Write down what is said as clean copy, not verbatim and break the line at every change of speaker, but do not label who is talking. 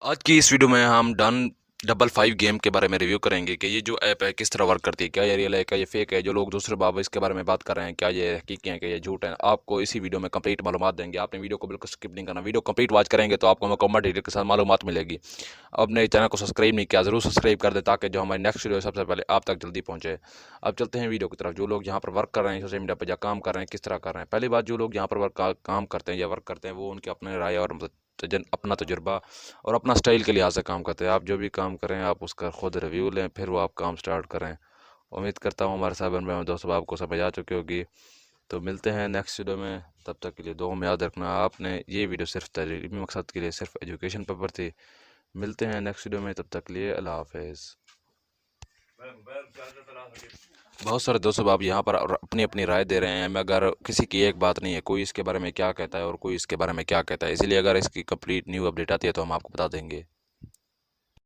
आज की इस वीडियो में हम डन डबल फाइव गेम के बारे में रिव्यू करेंगे कि ये जो ऐप है किस तरह वर्क करती है, क्या ये रियल है, क्या ये फेक है। जो लोग दूसरे बाबा इसके बारे में बात कर रहे हैं, क्या ये हकीकी है, क्या ये झूठ है, आपको इसी वीडियो में कंप्लीट मालूमात देंगे। आपने वीडियो को बिल्कुल स्किप नहीं करना, वीडियो कंप्लीट वॉच करेंगे तो आपको मुकम्मल डिटेल के साथ मालूमात मिलेगी। अपने चैनल को सब्सक्राइब नहीं किया, ज़रूर सब्सक्राइब कर दें ताकि जो हमारी नेक्स्ट वीडियो सबसे पहले आप तक जल्दी पहुँचे। अब चलते हैं वीडियो की तरफ। जो लोग यहाँ पर वर्क कर रहे हैं सोशल मीडिया पर या काम कर रहे हैं, किस तरह कर रहे हैं। पहली बात, जो लोग यहाँ पर काम करते हैं या वर्क करते हैं वो उनके अपने राय और अपना तजुर्बा और अपना स्टाइल के लिहाज से काम करते हैं। आप जो भी काम करें आप उसका खुद रिव्यू लें, फिर वो आप काम स्टार्ट करें। उम्मीद करता हूँ हमारे साहब में दोस्तों आपको समझ आ चुकी होगी। तो मिलते हैं नेक्स्ट वीडियो में, तब तक के लिए दुआ में याद रखना आपने ये वीडियो सिर्फ तलीमी मकसद के लिए, सिर्फ एजुकेशन पर्पज़ थी। मिलते हैं नेक्स्ट वीडियो में, तब तक के लिए अल्लाह हाफिज़। बहुत सारे दोस्तों आप यहाँ पर अपनी अपनी राय दे रहे हैं, मगर किसी की एक बात नहीं है। कोई इसके बारे में क्या कहता है और कोई इसके बारे में क्या कहता है, इसीलिए अगर इसकी कंप्लीट न्यू अपडेट आती है तो हम आपको बता देंगे।